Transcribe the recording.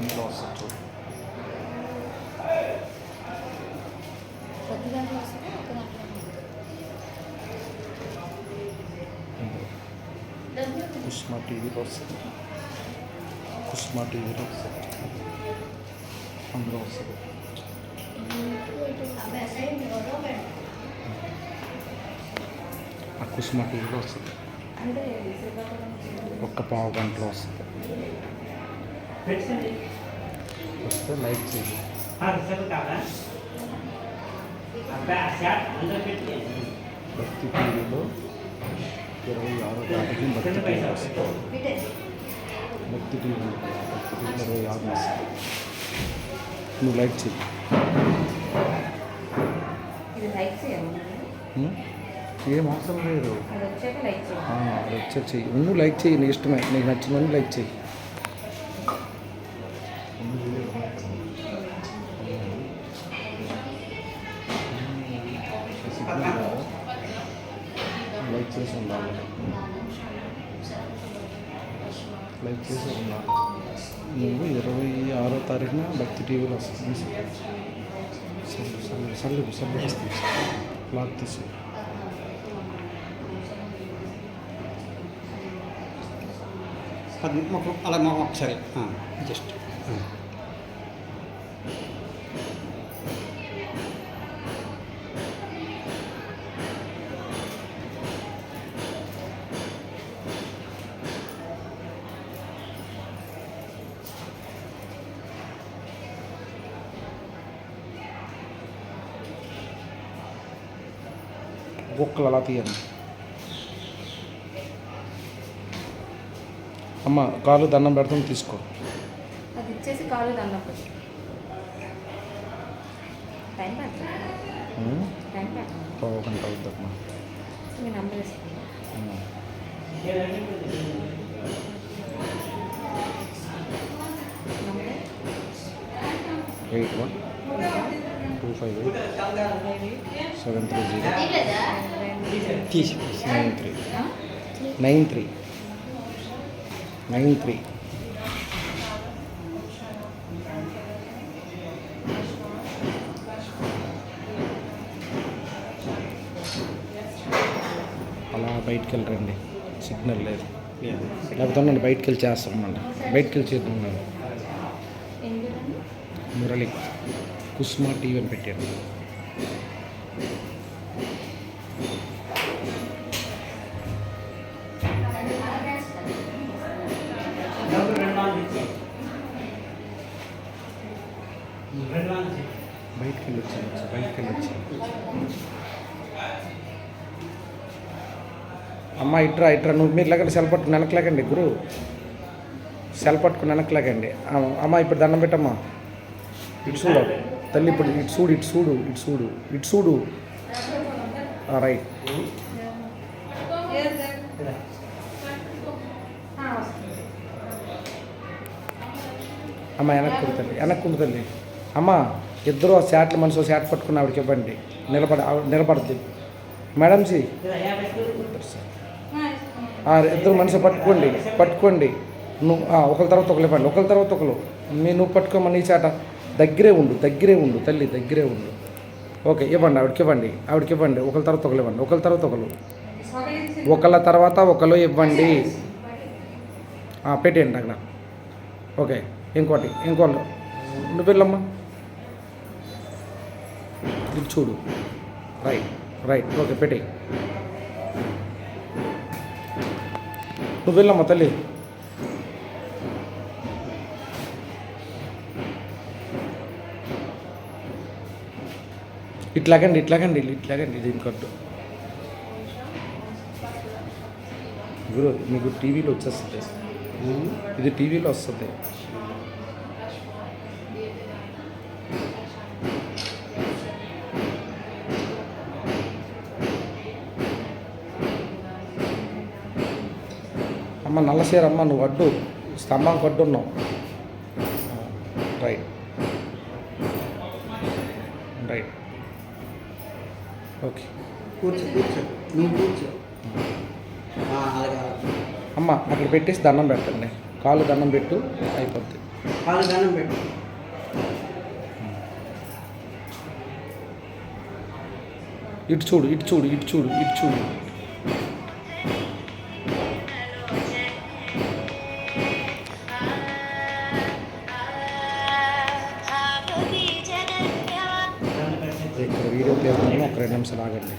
ఇందులో వస్తుంది చూడు. ప్రతి దాంట్లో వస్తుంది ఒక దాంట్లో కుస్మా టీవీలో వస్తుంది. కుస్మా టీవీలో వస్తుంది. అందులో వస్తుంది. ఆ కుస్మా టీవీలో వస్తుంది. అంటే శ్రీకాకుళం ఒక్క పావు గంటలో వస్తుంది. వస్తే లైక్ చేయి. భక్తి టీవీలో 26వ తారీఖున భక్తి టీవీ వస్తుంది. భక్తి టీవీ ఉంది కదా, భక్తి టీవీ 26న వస్తుంది. నువ్వు లైక్ చెయ్యి. ఇది లైక్ చేయాలి. ఏం అవసరం లేదు. అది వచ్చాక లైక్ చేయాలి. అది వచ్చాక చెయ్యి. నువ్వు లైక్ చెయ్యి, నీ ఇష్టమే. నీకు నచ్చిందని లైక్ చెయ్యి. లైక్ చేసి ఉండాలి. లైక్ చేసి ఉండాలి. నువ్వు 26వ తారీఖున భక్తి టీవీలో వస్తుంది. సల్లు వస్తుంది. క్లాత్ తీసి అలా ఒకసారి జస్ట్ బొక్కలు అలా తీయండి. అమ్మ కాలు దండం పెడతాం, తీసుకో. అది ఇచ్చేసి కాలు దండం పెట్టు. టైం పడుతుంది. టైం పడుతుంది. పావు గంట అవుద్దమ్మా. మీ నంబర్ ఇస్తాను. 8128173093. అలా బయటికి వెళ్ళరండి, సిగ్నల్ లేదు. లేకపోతే నన్ను బయటికి వెళ్ళి చేస్తాం. మళ్ళీ బయటికి వెళ్ళి చేద్దాం. మురళి కుస్మా టీవీ అని పెట్టాడు. బయటికి వెళ్ళొచ్చు. అమ్మ ఇట్రా నువ్వు మీరు లేకండి, సెల్ పట్టుకుని వెనకలేకండి. గురు సెల్ పట్టుకుని వెనకలేకండి. అమ్మ ఇప్పుడు దండం పెట్టమ్మా. ఇటు చూడు తల్లి, ఇప్పుడు ఇటు చూడు. రైట్. అమ్మ వెనక్కుండు తల్లి. అమ్మ ఇద్దరు శాట్లు మనిషి శాట్ పట్టుకుని ఆవిడకి ఇవ్వండి. నిలబడుద్ది మేడంజీ. ఇద్దరు మనిషి పట్టుకోండి. నువ్వు ఒకరి తర్వాత ఒకరు ఇవ్వండి. నువ్వు పట్టుకోమని నీ చాట దగ్గరే ఉండు తల్లి, దగ్గరే ఉండు. ఓకే, ఇవ్వండి ఆవిడకి ఇవ్వండి. ఒకరి తర్వాత ఒకరు ఇవ్వండి. ఒకళ్ళ తర్వాత ఒకరు ఇవ్వండి. పెట్టేయండి అక్కడ. ఓకే, ఇంకోళ్ళు నువ్వు వెళ్ళమ్మా. ఇది చూడు. రైట్. ఓకే, పెట్టే. నువ్వు వెళ్ళమ్మా తల్లి. ఇట్లాగండి ఇది ఇంకొట్టు. గురు మీకు టీవీలో వచ్చేస్తుంది. ఇది టీవీలో వస్తుంది. అమ్మ నల్లసేరు అమ్మ, నువ్వు అడ్డు స్తంభానికి అడ్డున్నావు. రైట్. ఓకే, కూర్చో నువ్వు కూర్చో. అమ్మ అక్కడ పెట్టేసి దండం పెట్టండి. కాళ్ళు దండం పెట్టు అయిపోద్ది. కాలు దండం పెట్టు. ఇటు చూడు ఇటు చూడు ఇటు చూడు ఇటు చూడు. ఇక్కడ వీడియో ప్లే అవుతుంది, ఒక 2 నిమిషాలు ఆగండి.